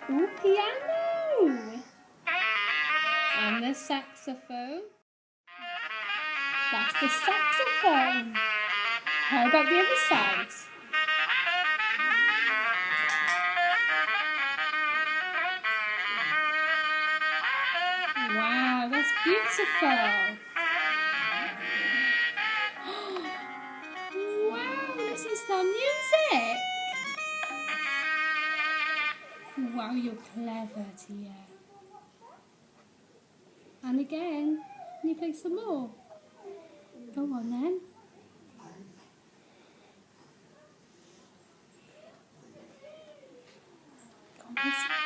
Ooh, piano. And the saxophone. That's the saxophone. How about the other side? Wow, that's beautiful. Wow, this is the music. Wow, you're clever, Tia. And again, can you play some more? Go on then. Go on, play some